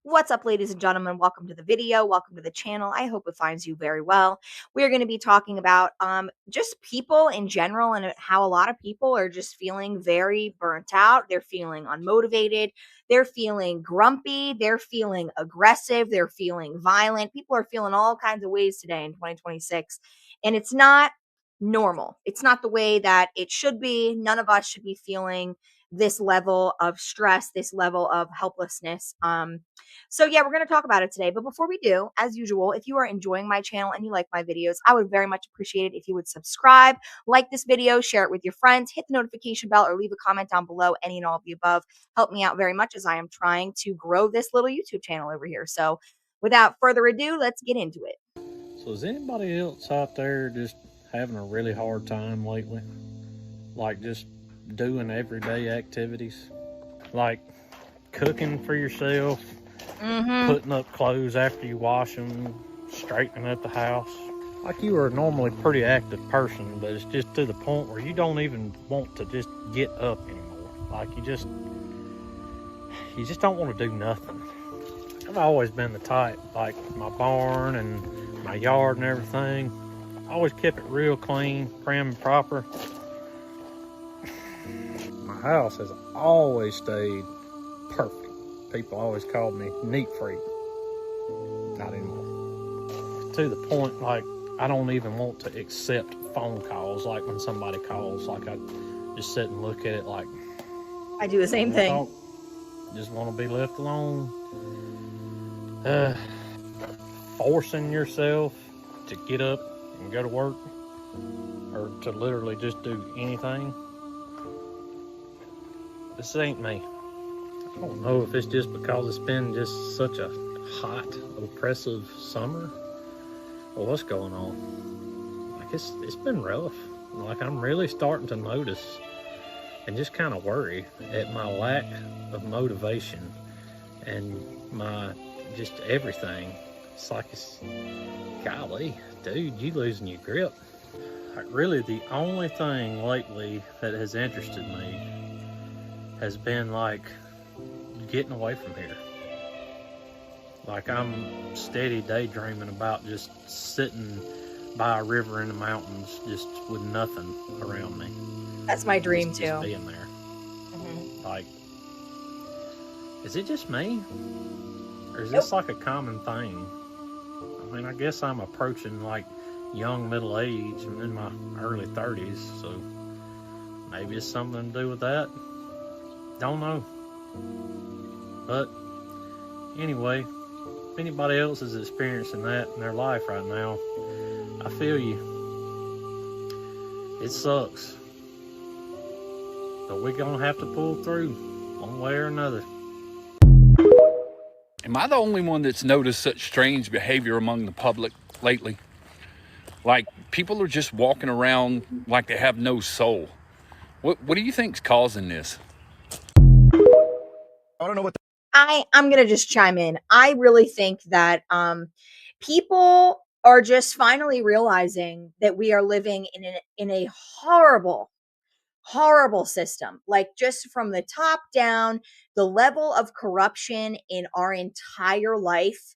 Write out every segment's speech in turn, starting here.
What's up, ladies and gentlemen? Welcome to the video. Welcome to the channel. I hope it finds you very well. We're going to be talking about just people in general and how a lot of people are just feeling very burnt out. They're feeling unmotivated. They're feeling grumpy. They're feeling aggressive. They're feeling violent. People are feeling all kinds of ways today in 2026. And it's not normal. It's not the way that it should be. None of us should be feeling this level of stress, this level of helplessness. So yeah, we're going to talk about it today. But before we do, as usual, if you are enjoying my channel and you like my videos, I would very much appreciate it if you would subscribe, like this video, share it with your friends, hit the notification bell, or leave a comment down below, any and all of the above. Help me out very much as I am trying to grow this little YouTube channel over here. So without further ado, let's get into it. So is anybody else out there just having a really hard time lately? Like just doing everyday activities? Like cooking for yourself, putting up clothes after you wash them, straightening up the house. Like you are a normally pretty active person, but it's just to the point where you don't even want to just get up anymore. Like you just don't want to do nothing. I've always been the type, like my barn and my yard and everything, I always kept it real clean, prim and proper. My house has always stayed perfect. People always called me neat freak. Not anymore. To the point, like, I don't even want to accept phone calls. Like when somebody calls, like I just sit and look at it like I do the same thing. Just want to be left alone. Forcing yourself to get up and go to work, or to literally just do anything. This ain't me. I don't know if it's just because it's been just such a hot, oppressive summer, or what's going on. Like it's been rough. Like I'm really starting to notice and just kind of worry at my lack of motivation and my just everything. It's like golly, dude, you losing your grip. Like really the only thing lately that has interested me has been like getting away from here. Like I'm steady daydreaming about just sitting by a river in the mountains, just with nothing around me. That's my dream just too. Being there. Like, is it just me? Or is this like a common thing? I mean, I guess I'm approaching like young middle age. I'm in my early 30s, so maybe it's something to do with that. Don't know. But anyway, if anybody else is experiencing that in their life right now, I feel you. It sucks. But we're gonna have to pull through one way or another. Am I the only one that's noticed such strange behavior among the public lately? Like, people are just walking around like they have no soul. What do you think's causing this? I don't know what I'm gonna just chime in. I really think that people are just finally realizing that we are living in a horrible, horrible system. Like just from the top down, the level of corruption in our entire life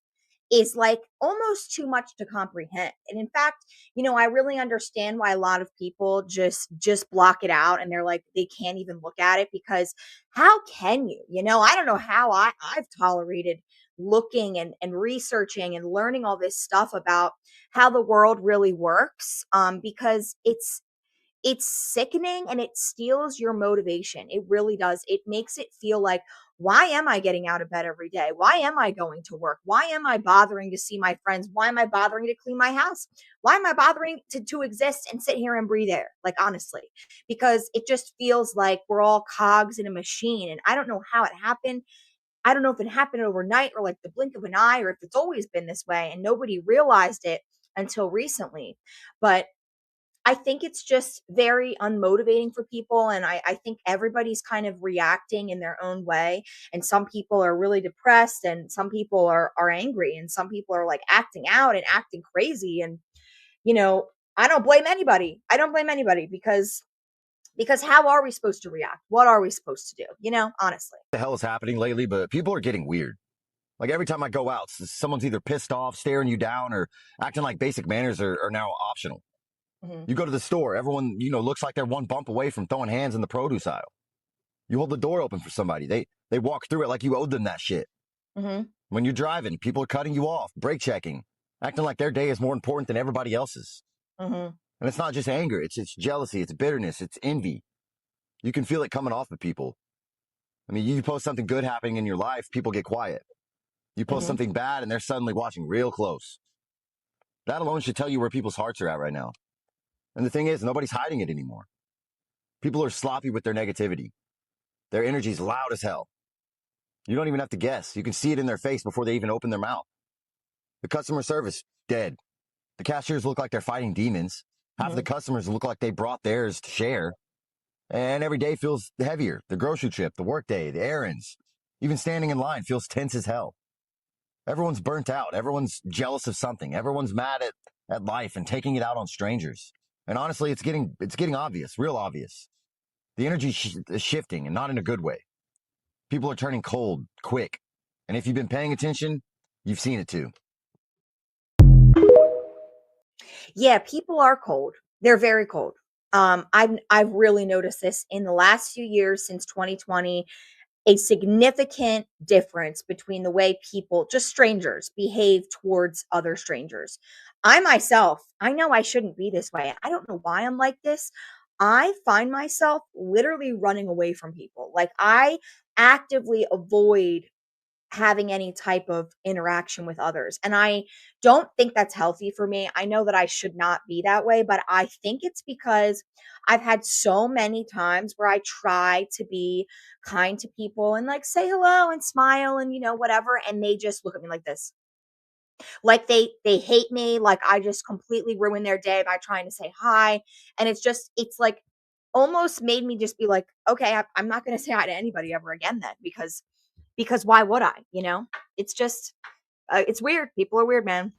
is like almost too much to comprehend. And in fact, I really understand why a lot of people just block it out, and they're like they can't even look at it, because how can you? I don't know how I've tolerated looking and researching and learning all this stuff about how the world really works, because it's sickening and it steals your motivation. It really does. It makes it feel like, why am I getting out of bed every day? Why am I going to work? Why am I bothering to see my friends? Why am I bothering to clean my house? Why am I bothering to exist and sit here and breathe air? Like, honestly, because it just feels like we're all cogs in a machine. And I don't know how it happened. I don't know if it happened overnight or like the blink of an eye, or if it's always been this way and nobody realized it until recently. But I think it's just very unmotivating for people. And I think everybody's kind of reacting in their own way. And some people are really depressed, and some people are angry, and some people are like acting out and acting crazy. And, I don't blame anybody. I don't blame anybody, because how are we supposed to react? What are we supposed to do? Honestly. the hell is happening lately, but people are getting weird. Like every time I go out, someone's either pissed off, staring you down, or acting like basic manners are now optional. Mhm. You go to the store, everyone, looks like they're one bump away from throwing hands in the produce aisle. You hold the door open for somebody. They walk through it like you owed them that shit. Mhm. When you're driving, people are cutting you off, brake checking, acting like their day is more important than everybody else's. Mhm. And it's not just anger, it's jealousy, it's bitterness, it's envy. You can feel it coming off of people. I mean, you post something good happening in your life, people get quiet. You post Mhm. something bad and they're suddenly watching real close. That alone should tell you where people's hearts are at right now. And the thing is, nobody's hiding it anymore. People are sloppy with their negativity. Their energy's loud as hell. You don't even have to guess. You can see it in their face before they even open their mouth. The customer service, dead. The cashiers look like they're fighting demons. Half of the Mhm. customers look like they brought theirs to share. And every day feels heavier. The grocery trip, the workday, the errands. Even standing in line feels tense as hell. Everyone's burnt out. Everyone's jealous of something. Everyone's mad at life and taking it out on strangers. And honestly, it's getting obvious, real obvious. The energy is shifting and not in a good way. People are turning cold, quick. And if you've been paying attention, you've seen it too. Yeah, people are cold. They're very cold. I've really noticed this in the last few years since 2020, a significant difference between the way people, just strangers, behave towards other strangers. I myself, I know I shouldn't be this way. I don't know why I'm like this. I find myself literally running away from people. Like I actively avoid having any type of interaction with others. And I don't think that's healthy for me. I know that I should not be that way, but I think it's because I've had so many times where I try to be kind to people and like say hello and smile and whatever, and they just look at me like this. Like they hate me, like I just completely ruin their day by trying to say hi. And it's like almost made me just be like, okay, I'm not going to say hi to anybody ever again then because why would I? It's just it's weird. People are weird, man.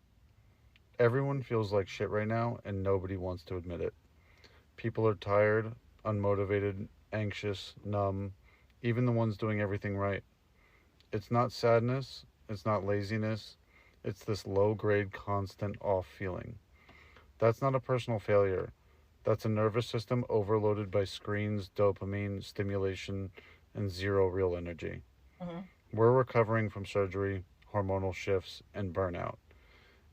Everyone feels like shit right now, and nobody wants to admit it. People are tired, unmotivated, anxious, numb, even the ones doing everything right. It's not sadness, it's not laziness, it's this low grade, constant off feeling. That's not a personal failure. That's a nervous system overloaded by screens, dopamine, stimulation, and zero real energy. Mhm. We're recovering from surgery, hormonal shifts, and burnout.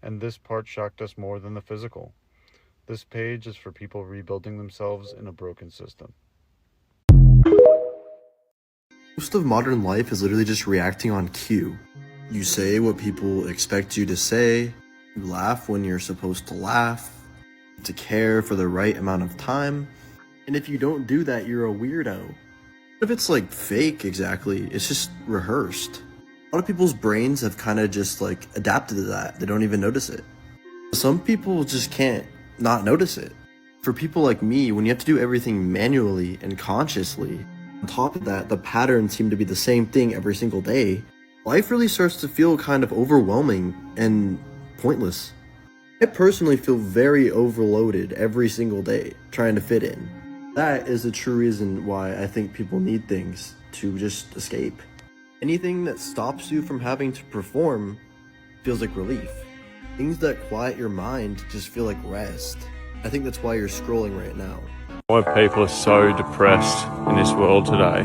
And this part shocked us more than the physical. This page is for people rebuilding themselves in a broken system. Most of modern life is literally just reacting on cue. You say what people expect you to say, you laugh when you're supposed to laugh, to care for the right amount of time, and if you don't do that, you're a weirdo. If it's like fake exactly, it's just rehearsed. A lot of people's brains have kind of just like adapted to that. They don't even notice it. Some people just can't not notice it. For people like me, when you have to do everything manually and consciously, on top of that, the patterns seem to be the same thing every single day, life really starts to feel kind of overwhelming and pointless. I personally feel very overloaded every single day trying to fit in. That is the true reason why I think people need things to just escape. Anything that stops you from having to perform feels like relief. Things that quiet your mind just feel like rest. I think that's why you're scrolling right now. Why people are so depressed in this world today,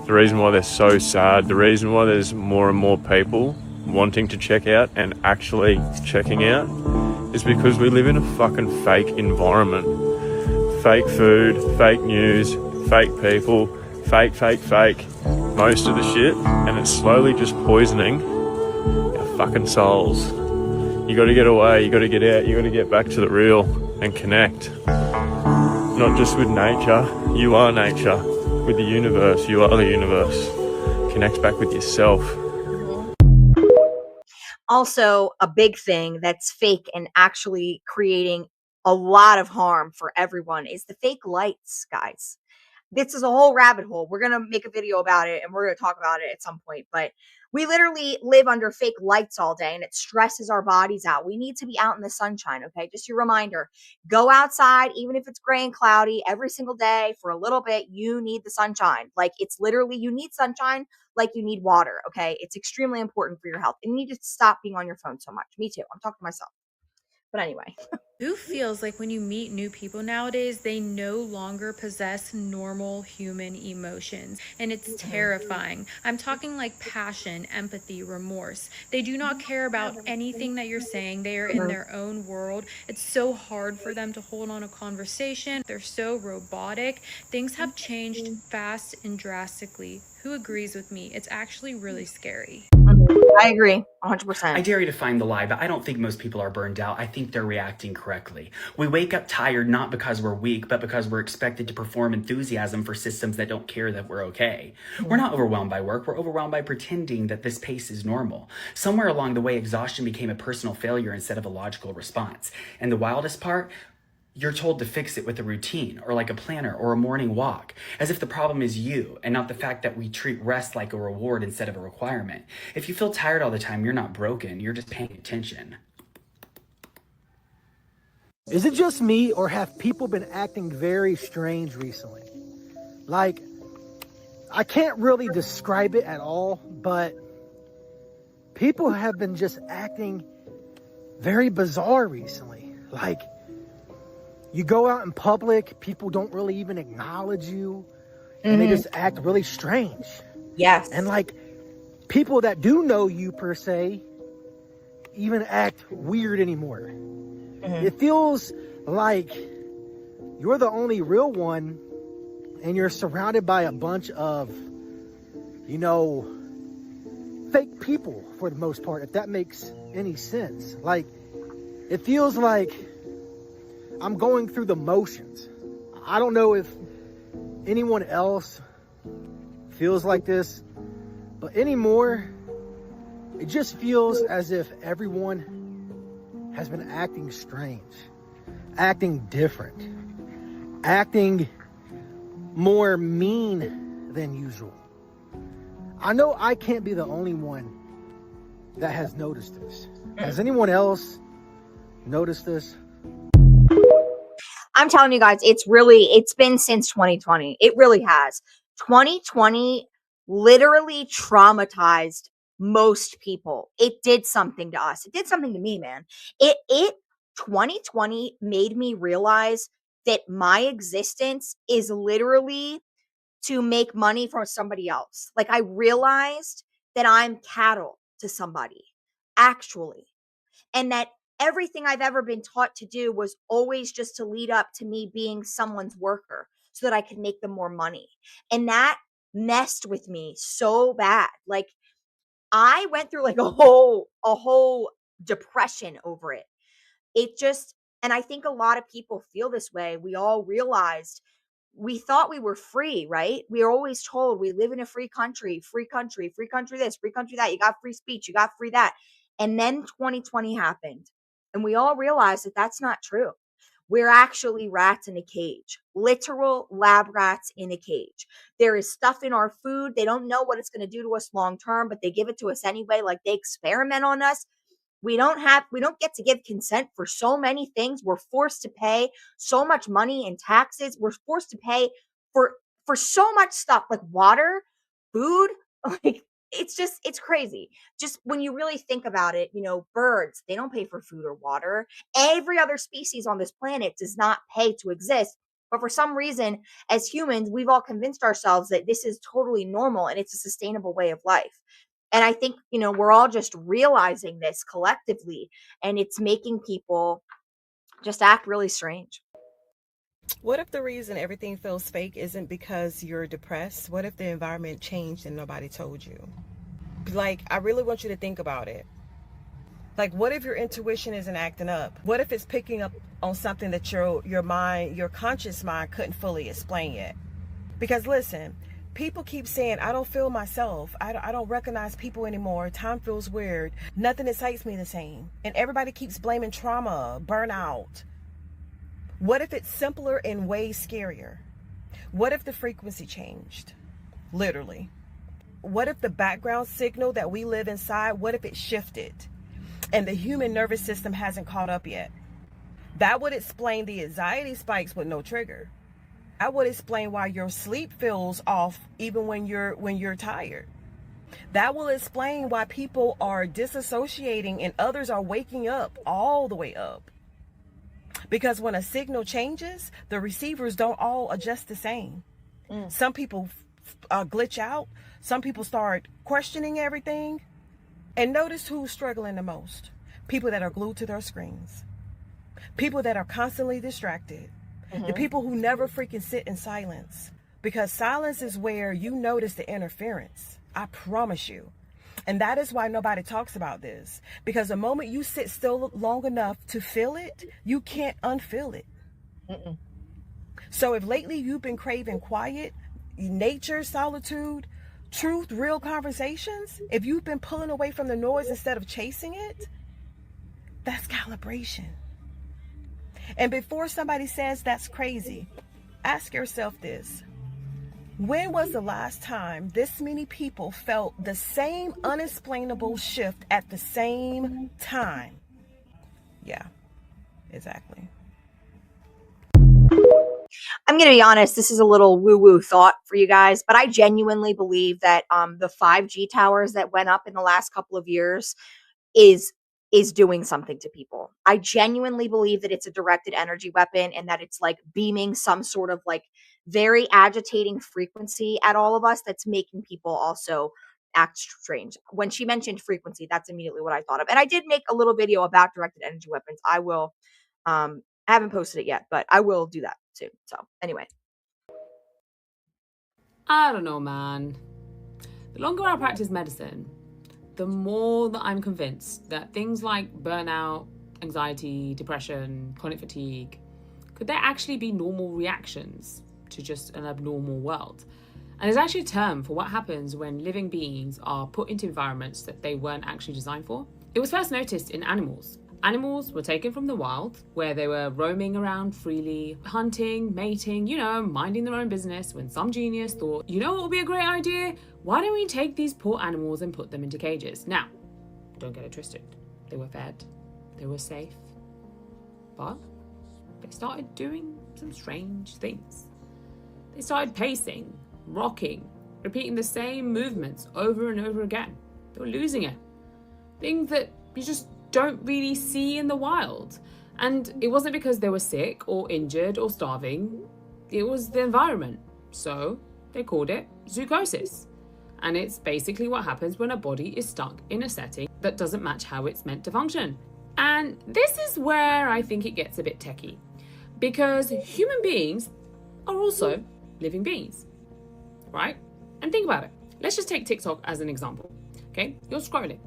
the reason why they're so sad, the reason why there's more and more people wanting to check out and actually checking out is because we live in a fucking fake environment. Fake food, fake news, fake people, fake, most of the shit, and it's slowly just poisoning our fucking souls. You gotta get away, you gotta get out, you gotta get back to the real and connect. Not just with nature, you are nature. With the universe, you are the universe. Connect back with yourself. Also, a big thing that's fake and actually creating a lot of harm for everyone is the fake lights, guys. this is a whole rabbit hole. We're going to make a video about it and we're going to talk about it at some point. But we literally live under fake lights all day and it stresses our bodies out. We need to be out in the sunshine. Okay. Just your reminder, go outside, even if it's gray and cloudy every single day for a little bit. You need the sunshine. Like it's literally, you need sunshine like you need water. Okay. It's extremely important for your health. And you need to stop being on your phone so much. Me too. I'm talking to myself. But anyway. Who feels like when you meet new people nowadays, they no longer possess normal human emotions? And it's terrifying. I'm talking like passion, empathy, remorse. They do not care about anything that you're saying. They are in their own world. It's so hard for them to hold on a conversation. They're so robotic. Things have changed fast and drastically. Who agrees with me? It's actually really scary. I agree 100%. I dare you to find the lie, but I don't think most people are burned out. I think they're reacting correctly. We wake up tired not because we're weak, but because we're expected to perform enthusiasm for systems that don't care that we're okay. We're not overwhelmed by work. We're overwhelmed by pretending that this pace is normal. Somewhere along the way, exhaustion became a personal failure instead of a logical response. And the wildest part, you're told to fix it with a routine or like a planner or a morning walk, as if the problem is you and not the fact that we treat rest like a reward instead of a requirement. If you feel tired all the time, you're not broken, you're just paying attention. Is it just me or have people been acting very strange recently? Like, I can't really describe it at all, but people have been just acting very bizarre recently. Like, you go out in public, people don't really even acknowledge you, and they just act really strange. Yes. And like, people that do know you per se, even act weird anymore. It feels like you're the only real one, and you're surrounded by a bunch of, you know, fake people for the most part, if that makes any sense. Like, it feels like I'm going through the motions. I don't know if anyone else feels like this, but anymore, it just feels as if everyone has been acting strange, acting different, acting more mean than usual. I know I can't be the only one that has noticed this. Has anyone else noticed this? I'm telling you guys, it's been since 2020. It really has. 2020 literally traumatized most people. It did something to us. It did something to me, man. 2020 made me realize that my existence is literally to make money for somebody else. Like, I realized that I'm cattle to somebody, actually. And that everything I've ever been taught to do was always just to lead up to me being someone's worker so that I could make them more money. And that messed with me so bad. Like, I went through like a whole depression over it. And I think a lot of people feel this way. We all realized, we thought we were free, right? We are always told we live in a free country this, free country that. You got free speech, you got free that. And then 2020 happened. And we all realized that that's not true. We're actually rats in a cage, literal lab rats in a cage. There is stuff in our food. They don't know what it's going to do to us long term, but they give it to us anyway. Like, they experiment on us. We don't get to give consent for so many things. We're forced to pay so much money in taxes. We're forced to pay for so much stuff, like water, food, like, it's crazy. Just when you really think about it, you know, birds, they don't pay for food or water. Every other species on this planet does not pay to exist. But for some reason, as humans, we've all convinced ourselves that this is totally normal and it's a sustainable way of life. And I think, you know, we're all just realizing this collectively, and it's making people just act really strange. What if the reason everything feels fake isn't because you're depressed? What if the environment changed and nobody told you? Like, I really want you to think about it. Like, what if your intuition isn't acting up? What if it's picking up on something that your mind, your conscious mind couldn't fully explain yet? Because listen, people keep saying, I don't feel myself. I don't recognize people anymore. Time feels weird. Nothing excites me the same. And everybody keeps blaming trauma, burnout. What if it's simpler and way scarier? What if the frequency changed? Literally. What if the background signal that we live inside, what if it shifted and the human nervous system hasn't caught up yet? That would explain the anxiety spikes with no trigger. That would explain why your sleep feels off even when you're tired. That will explain why people are disassociating and others are waking up all the way up. Because when a signal changes, the receivers don't all adjust the same. Some people glitch out. Some people start questioning everything. And notice who's struggling the most. People that are glued to their screens. People that are constantly distracted. The people who never freaking sit in silence. Because silence is where you notice the interference. I promise you. And that is why nobody talks about this. Because the moment you sit still long enough to feel it, you can't unfeel it. So if lately you've been craving quiet, nature, solitude, truth, real conversations, if you've been pulling away from the noise instead of chasing it, that's calibration. And before somebody says that's crazy, ask yourself this. When was the last time this many people felt the same unexplainable shift at the same time? Yeah, exactly. I'm going to be honest, this is a little woo-woo thought for you guys, but I genuinely believe that the 5G towers that went up in the last couple of years is doing something to people. I genuinely believe that it's a directed energy weapon and that it's like beaming some sort of like very agitating frequency at all of us that's making people also act strange. When she mentioned frequency, that's immediately what I thought of. And I did make a little video about directed energy weapons. I will I haven't posted it yet, but I will do that soon. So, anyway. I don't know, man. The longer I practice medicine, the more that I'm convinced that things like burnout, anxiety, depression, chronic fatigue, could they actually be normal reactions to just an abnormal world? And there's actually a term for what happens when living beings are put into environments that they weren't actually designed for. It was first noticed in animals. Animals were taken from the wild, where they were roaming around freely, hunting, mating, minding their own business, when some genius thought, what would be a great idea? Why don't we take these poor animals and put them into cages? Now, don't get it twisted. They were fed, they were safe, but they started doing some strange things. They started pacing, rocking, repeating the same movements over and over again. They were losing it. Things that you just don't really see in the wild. And it wasn't because they were sick or injured or starving. It was the environment. So they called it Zucosis. And it's basically what happens when a body is stuck in a setting that doesn't match how it's meant to function. And this is where I think it gets a bit techie. Because human beings are also living beings, right? And think about it. Let's just take TikTok as an example. Okay, you're scrolling,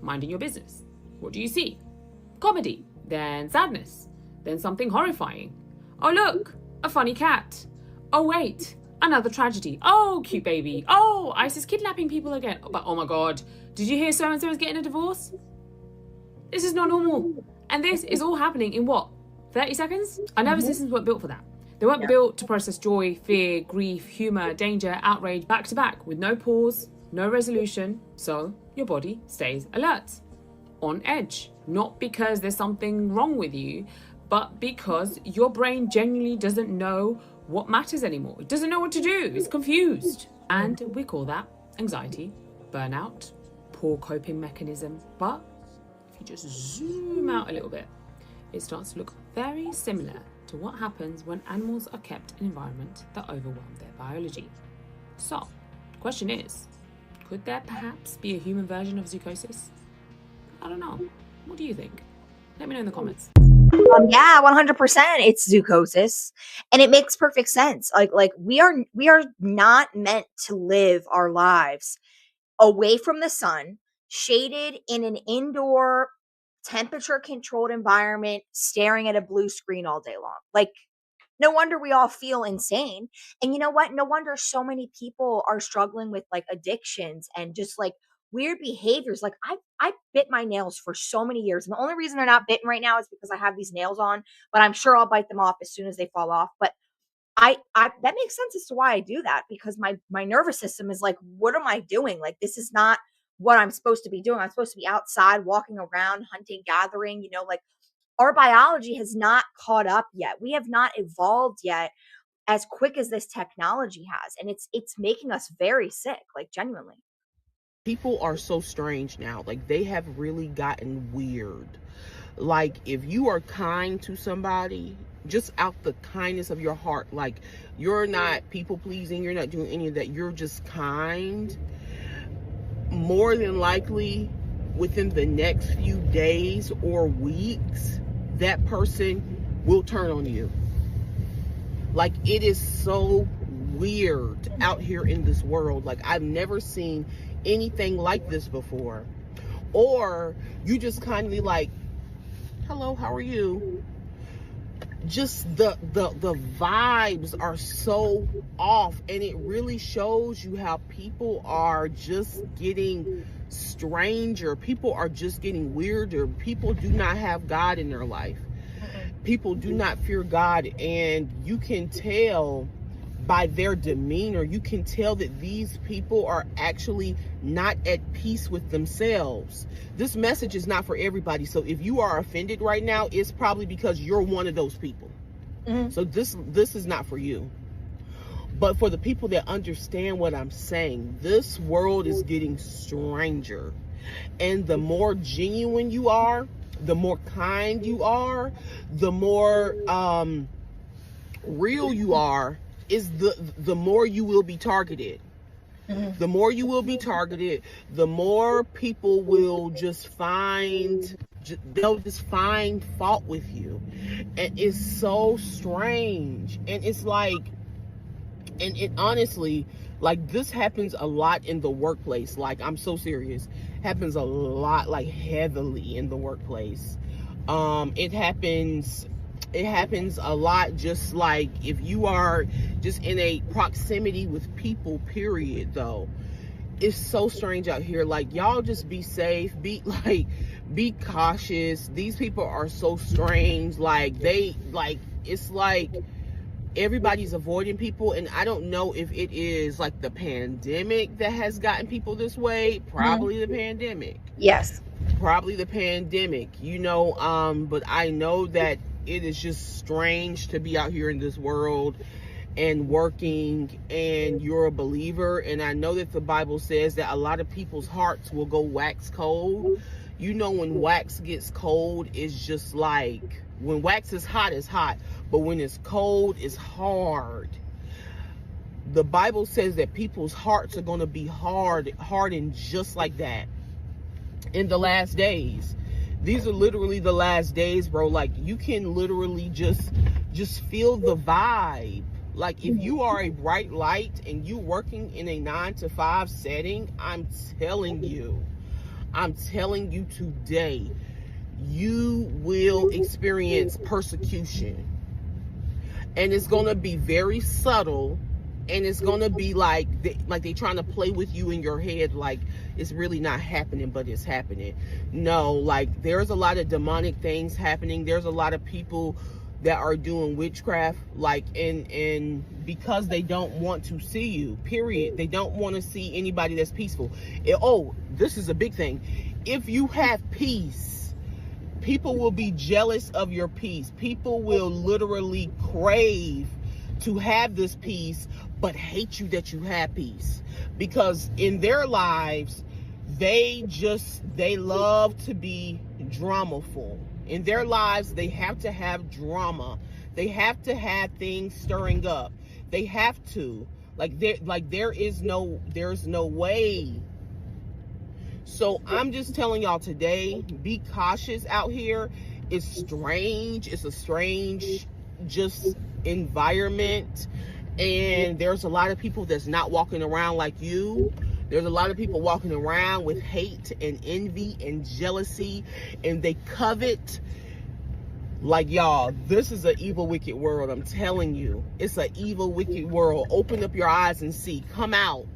minding your business. What do you see? Comedy, then sadness, then something horrifying. Oh look, a funny cat. Oh wait, another tragedy. Oh, cute baby. Oh, ISIS kidnapping people again. But oh my God, did you hear so-and-so is getting a divorce? This is not normal. And this is all happening in what? 30 seconds? Our nervous systems weren't built for that. They weren't built to process joy, fear, grief, humor, danger, outrage, back to back with no pause, no resolution. So your body stays alert, on edge, not because there's something wrong with you, but because your brain genuinely doesn't know what matters anymore. It doesn't know what to do. It's confused. And we call that anxiety, burnout, poor coping mechanism. But if you just zoom out a little bit, it starts to look very similar to what happens when animals are kept in an environment that overwhelm their biology. So, the question is, could there perhaps be a human version of Zucosis? I don't know. What do you think? Let me know in the comments. Yeah, 100%. It's Zucosis, and it makes perfect sense. Like we are not meant to live our lives away from the sun, shaded in an indoor, temperature-controlled environment, staring at a blue screen all day long. Like, no wonder we all feel insane. And you know what? No wonder so many people are struggling with like addictions and just like weird behaviors. Like I bit my nails for so many years. And the only reason they're not bitten right now is because I have these nails on, but I'm sure I'll bite them off as soon as they fall off. But I that makes sense as to why I do that, because my nervous system is like, what am I doing? Like, this is not what I'm supposed to be doing. I'm supposed to be outside walking around, hunting, gathering, like our biology has not caught up yet. We have not evolved yet as quick as this technology has, and it's making us very sick, like genuinely. People are so strange now. Like, they have really gotten weird. Like, if you are kind to somebody, just out the kindness of your heart, like, you're not people pleasing, you're not doing any of that, you're just kind, more than likely within the next few days or weeks, that person will turn on you. Like, it is so weird out here in this world. Like, I've never seen anything like this before. Or you just kindly like, hello, how are you? Just the vibes are so off, and it really shows you how people are just getting stranger. People are just getting weirder. People do not have God in their life. People do not fear God, and you can tell by their demeanor, you can tell that these people are actually not at peace with themselves. This message is not for everybody. So if you are offended right now, it's probably because you're one of those people. So this is not for you. But for the people that understand what I'm saying, this world is getting stranger. And the more genuine you are, the more kind you are, the more real you are, is the more you will be targeted. The more you will be targeted, the more people will just they'll just find fault with you. And it's so strange. And it's like, and it honestly, like, this happens a lot in the workplace. Like, I'm so serious. Happens a lot, like, heavily in the workplace. It happens a lot, just like if you are just in a proximity with people, period. Though it's so strange out here. Like, y'all just be safe, be cautious. These people are so strange. Like, it's like everybody's avoiding people, and I don't know if it is like the pandemic that has gotten people this way. Probably the pandemic. Yes, probably the pandemic, but I know that it is just strange to be out here in this world and working, and you're a believer. And I know that the Bible says that a lot of people's hearts will go wax cold. When wax gets cold, it's just like, when wax is hot, it's hot. But when it's cold, it's hard. The Bible says that people's hearts are going to be hardened just like that in the last days. These are literally the last days, bro. Like, you can literally just feel the vibe. Like, if you are a bright light and you working in a 9-to-5 setting, I'm telling you today, you will experience persecution. And it's going to be very subtle, and it's going to be like they trying to play with you in your head, like it's really not happening, but it's happening. No, like, there's a lot of demonic things happening. There's a lot of people that are doing witchcraft, like, and because they don't want to see you, period. They don't want to see anybody that's peaceful. This is a big thing. If you have peace, people will be jealous of your peace. People will literally crave to have this peace, but hate you that you have peace. Because in their lives, they love to be dramaful. In their lives, they have to have drama. They have to have things stirring up. They have to. There's no way. So I'm just telling y'all today, be cautious out here. It's strange. It's a strange just environment. And there's a lot of people that's not walking around like you. There's a lot of people walking around with hate and envy and jealousy, and they covet. Like, y'all, this is an evil, wicked world. I'm telling you, it's an evil, wicked world. Open up your eyes and see. Come out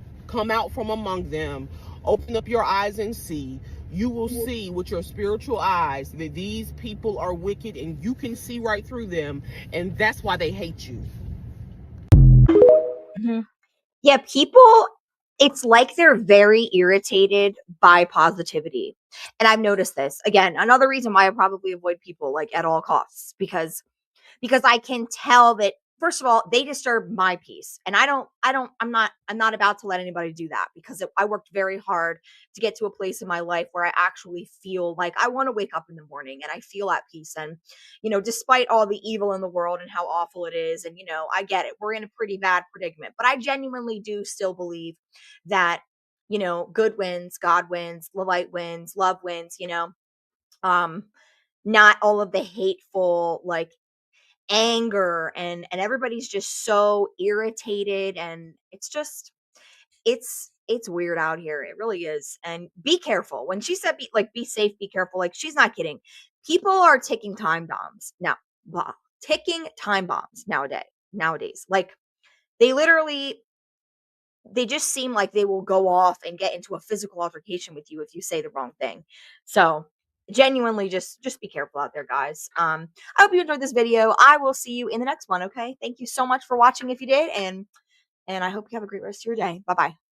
from among them. Open up your eyes and see. You will see with your spiritual eyes that these people are wicked, and you can see right through them, and that's why they hate you. Mhm. Yeah, people, it's like they're very irritated by positivity. And I've noticed this. Again, another reason why I probably avoid people like at all costs, because I can tell that first of all, they disturb my peace. And I'm not about to let anybody do that because I worked very hard to get to a place in my life where I actually feel like I want to wake up in the morning and I feel at peace. And, despite all the evil in the world and how awful it is, and, I get it, we're in a pretty bad predicament, but I genuinely do still believe that, good wins, God wins, the light wins, love wins, um, not all of the hateful, like, anger, and everybody's just so irritated, and it's weird out here. It really is. And be careful. When she said be safe, be careful, like she's not kidding. People are ticking time bombs now. Wow. Ticking time bombs nowadays. Like they literally they just seem like they will go off and get into a physical altercation with you if you say the wrong thing. So genuinely just be careful out there, guys. I hope you enjoyed this video. I will see you in the next one. Okay, thank you so much for watching if you did, and I hope you have a great rest of your day. Bye bye.